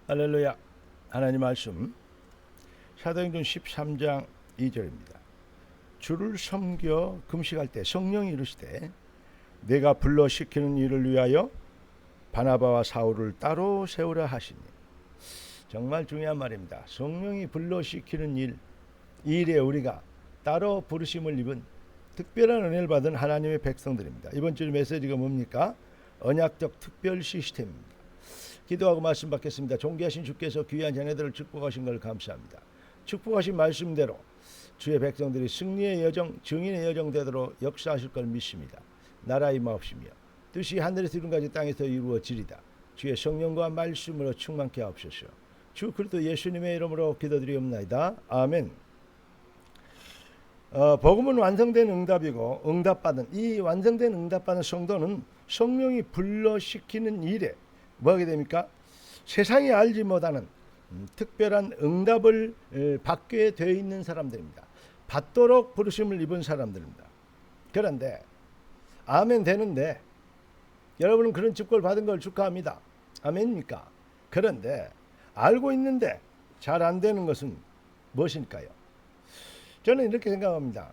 할렐루야. 하나님 말씀 사도행전 13장 2절입니다. 주를 섬겨 금식할 때 성령이 이르시되 내가 불러 시키는 일을 위하여 바나바와 사울을 따로 세우라 하시니. 정말 중요한 말입니다. 성령이 불러 시키는 일에 우리가 따로 부르심을 입은 특별한 은혜를 받은 하나님의 백성들입니다. 이번 주 메시지가 뭡니까? 언약적 특별 시스템입니다. 기도하고 말씀 받겠습니다. 존귀하신 주께서 귀한 자녀들을 축복하신 걸 감사합니다. 축복하신 말씀대로 주의 백성들이 승리의 여정, 증인의 여정 되도록 역사하실 걸 믿습니다. 나라 임하옵시며 뜻이 하늘에서 이룬같이 땅에서 이루어지리다. 주의 성령과 말씀으로 충만케 하옵소서. 주 그리스도 예수님의 이름으로 기도드리옵나이다. 아멘. 복음은 완성된 응답이고, 응답받은 이 완성된 응답받은 성도는 성령이 불러시키는 일에 뭐하게 됩니까? 세상이 알지 못하는 특별한 응답을 받게 되어 있는 사람들입니다. 받도록 부르심을 입은 사람들입니다. 그런데 아멘 되는데, 여러분은 그런 축복을 받은 걸 축하합니다. 아멘입니까? 그런데 알고 있는데 잘 안 되는 것은 무엇일까요? 저는 이렇게 생각합니다.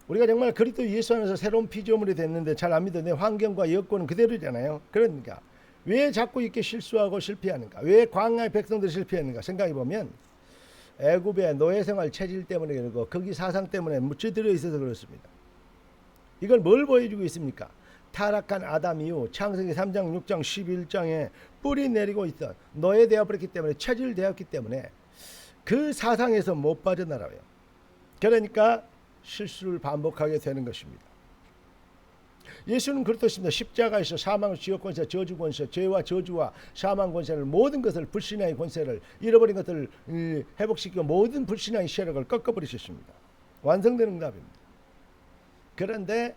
우리가 정말 그리스도 예수 안에서 새로운 피조물이 됐는데 잘 안 믿어. 내 환경과 여건은 그대로잖아요. 그러니까 왜 자꾸 이렇게 실수하고 실패하는가? 왜 광야의 백성들이 실패하는가? 생각해보면 애굽의 노예생활 체질 때문에 그러고 거기 사상 때문에 묻혀들어 있어서 그렇습니다. 이걸 뭘 보여주고 있습니까? 타락한 아담 이후 창세기 3장, 6장, 11장에 뿌리 내리고 있던 노예되어 버렸기 때문에, 체질되었기 때문에 그 사상에서 못 빠져나와요. 그러니까 실수를 반복하게 되는 것입니다. 예수는 그렇듯입니다. 십자가에서 사망, 지옥 권세, 저주 권세, 죄와 저주와 사망 권세를, 모든 것을, 불신앙의 권세를, 잃어버린 것들을 회복시키고 모든 불신앙의 세력을 꺾어버리셨습니다. 완성된 응답입니다. 그런데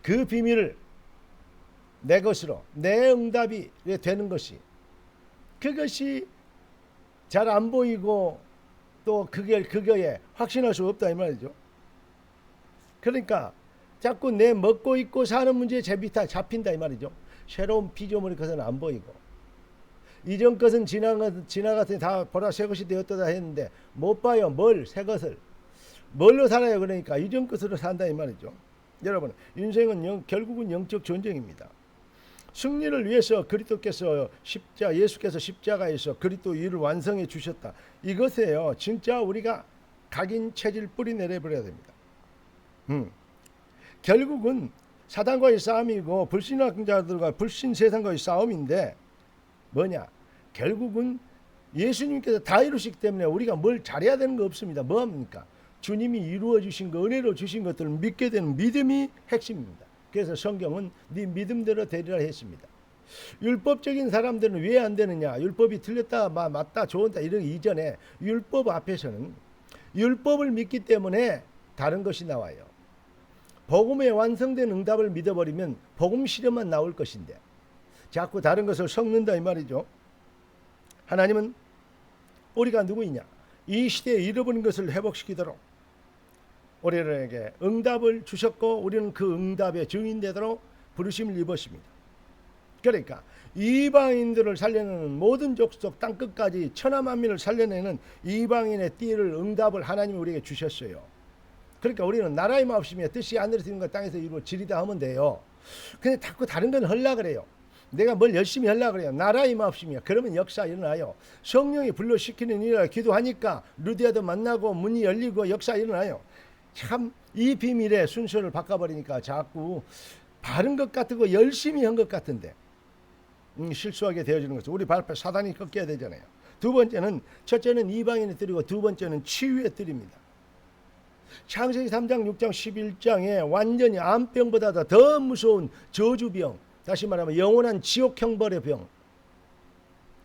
그 비밀을 내 것으로, 내 응답이 되는 것이, 그것이 잘 안 보이고 또 그거에 확신할 수 없다 이 말이죠. 그러니까 자꾸 내 먹고 입고 사는 문제에 잡힌다 이 말이죠. 새로운 피조물이 그것은 안 보이고, 이전 것은 지나갔으니 다 보라 새 것이 되었다 했는데 못 봐요. 새 것을 뭘로 살아요? 그러니까 이전 것으로 산다 이 말이죠. 여러분, 인생은 결국은 영적 전쟁입니다. 승리를 위해서 그리스도께서 예수께서 십자가에서 그리스도 일을 완성해 주셨다. 이것에요, 진짜 우리가 각인 체질 뿌리 내려버려야 됩니다. 결국은 사단과의 싸움이고 불신학자들과 불신 세상과의 싸움인데 뭐냐? 결국은 예수님께서 다 이루시기 때문에 우리가 뭘 잘해야 되는 거 없습니다. 뭐합니까? 주님이 이루어 주신 거, 은혜로 주신 것들을 믿게 되는 믿음이 핵심입니다. 그래서 성경은 네 믿음대로 되리라 했습니다. 율법적인 사람들은 왜 안 되느냐? 율법이 틀렸다, 맞다, 좋다 이러기 이전에 율법 앞에서는 율법을 믿기 때문에 다른 것이 나와요. 복음의 완성된 응답을 믿어버리면 복음 실험만 나올 것인데 자꾸 다른 것을 섞는다 이 말이죠. 하나님은 우리가 누구이냐? 이 시대에 잃어버린 것을 회복시키도록 우리에게 응답을 주셨고, 우리는 그 응답의 증인되도록 부르심을 입었습니다. 그러니까 이방인들을 살려내는, 모든 족속 땅끝까지 천하만민을 살려내는 이방인의 띠를, 응답을 하나님이 우리에게 주셨어요. 그러니까 우리는 나라의 마옵시며 뜻이 하늘에서 이룬 것 땅에서 이루어지리다 하면 돼요. 근데 자꾸 다른 건 하려고 그래요. 내가 뭘 열심히 하려고 그래요. 나라의 마옵시며. 그러면 역사 일어나요. 성령이 불러시키는 일을 기도하니까 루디아도 만나고 문이 열리고 역사 일어나요. 참 이 비밀의 순서를 바꿔버리니까 자꾸 바른 것 같고 열심히 한 것 같은데 실수하게 되어지는 거죠. 우리 발 앞에 사단이 꺾여야 되잖아요. 두 번째는, 첫째는 이방인의 뜰이고 두 번째는 치유의 뜰입니다. 창세기 3장, 6장, 11장에 완전히 암병보다 더 무서운 저주병, 다시 말하면 영원한 지옥 형벌의 병,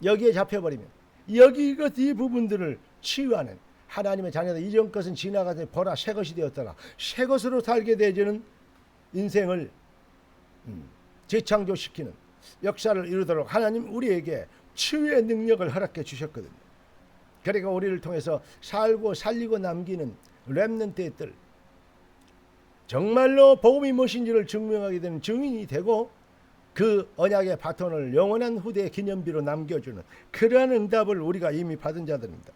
여기에 잡혀버리면 이 부분들을 치유하는 하나님의 자녀들, 이전 것은 지나가서 보라 새 것이 되었더라. 새 것으로 살게 되어지는 인생을 재창조시키는 역사를 이루도록 하나님 우리에게 치유의 능력을 허락해 주셨거든요. 그러니까 우리를 통해서 살고 살리고 남기는 렘넌트의 뜰, 정말로 복음이 무엇인지를 증명하게 되는 증인이 되고 그 언약의 바톤을 영원한 후대의 기념비로 남겨주는 그러한 응답을 우리가 이미 받은 자들입니다.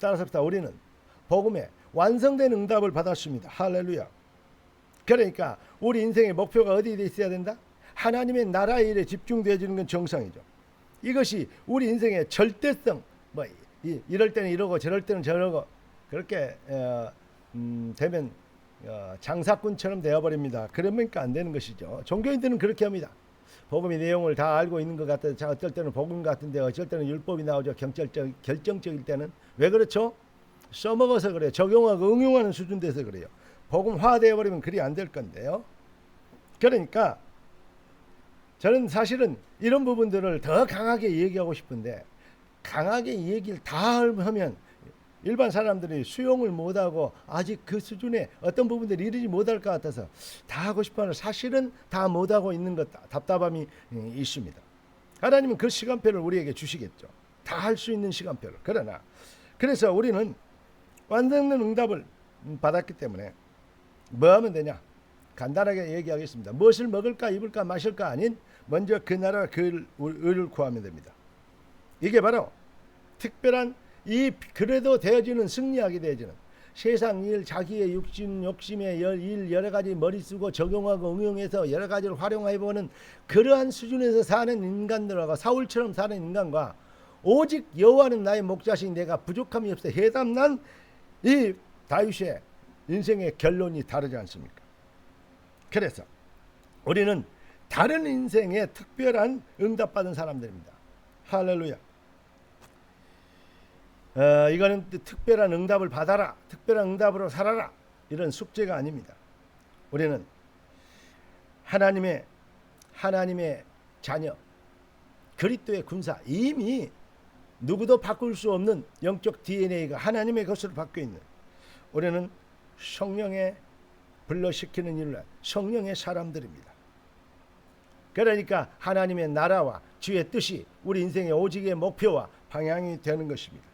따라서 우리는 복음에 완성된 응답을 받았습니다. 할렐루야. 그러니까 우리 인생의 목표가 어디에 있어야 된다? 하나님의 나라의 일에 집중되어지는 건 정상이죠. 이것이 우리 인생의 절대성, 뭐 이럴 때는 이러고 저럴 때는 저러고 그렇게 되면 장사꾼처럼 되어버립니다. 그러니까 안 되는 것이죠. 종교인들은 그렇게 합니다. 복음의 내용을 다 알고 있는 것 같아서 자 어떨 때는 복음 같은데 어쩔 때는 율법이 나오죠. 결정적일 때는. 왜 그렇죠? 써먹어서 그래요. 적용하고 응용하는 수준 돼서 그래요. 복음화되어 버리면 그리 안 될 건데요. 그러니까 저는 사실은 이런 부분들을 더 강하게 얘기하고 싶은데 강하게 얘기를 다 하면 일반 사람들이 수용을 못하고 아직 그 수준에 어떤 부분들이 이르지 못할 것 같아서 다 하고 싶어하는 사실은 다 못하고 있는 것 답답함이 있습니다. 하나님은 그 시간표를 우리에게 주시겠죠. 다 할 수 있는 시간표를. 그러나 그래서 우리는 완전한 응답을 받았기 때문에 뭐 하면 되냐? 간단하게 얘기하겠습니다. 무엇을 먹을까 입을까 마실까 아닌 먼저 그 나라 그 의를 구하면 됩니다. 이게 바로 특별한 이 그래도 되어지는 승리하게 되어지는 세상 일 자기의 욕심의 일 여러 가지 머리 쓰고 적용하고 응용해서 여러 가지를 활용해보는 그러한 수준에서 사는 인간들과 사울처럼 사는 인간과 오직 여호와는 나의 목자신 내가 부족함이 없어 해담난 이 다윗의 인생의 결론이 다르지 않습니까? 그래서 우리는 다른 인생에 특별한 응답받은 사람들입니다. 할렐루야. 이거는 특별한 응답을 받아라, 특별한 응답으로 살아라 이런 숙제가 아닙니다. 우리는 하나님의 자녀, 그리스도의 군사, 이미 누구도 바꿀 수 없는 영적 DNA가 하나님의 것으로 바뀌어 있는 우리는 성령의 불러시키는 일을 한 성령의 사람들입니다. 그러니까 하나님의 나라와 주의 뜻이 우리 인생의 오직의 목표와 방향이 되는 것입니다.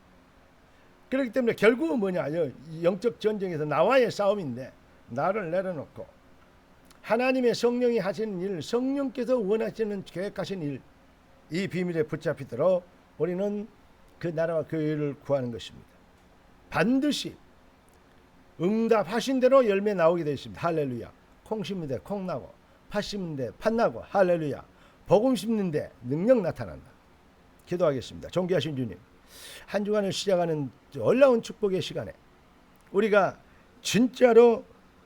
그렇기 때문에 결국은 뭐냐? 영적 전쟁에서 나와의 싸움인데 나를 내려놓고 하나님의 성령이 하시는 일, 성령께서 원하시는 계획하신 일, 이 비밀에 붙잡히도록 우리는 그 나라와 그 일을 구하는 것입니다. 반드시 응답하신 대로 열매 나오게 되어 있습니다. 할렐루야. 콩 심는데 콩 나고 팥 심는데 팥 나고 할렐루야. 복음 심는데 능력 나타난다. 기도하겠습니다. 존귀하신 주님, 한 주간을 시작하는 놀라운 축복의 시간에 우리가 진짜로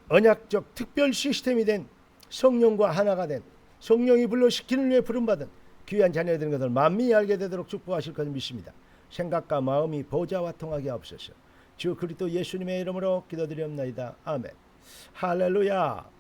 언약적 특별 시스템이 된 성령과 하나가 된 성령이 불러시키는 위해 부름받은 귀한 자녀들인 것을 만민이 알게 되도록 축복하실 것을 믿습니다. 생각과 마음이 보좌와 통하게 하옵소서. 주 그리스도 예수님의 이름으로 기도드리옵나이다. 아멘. 할렐루야.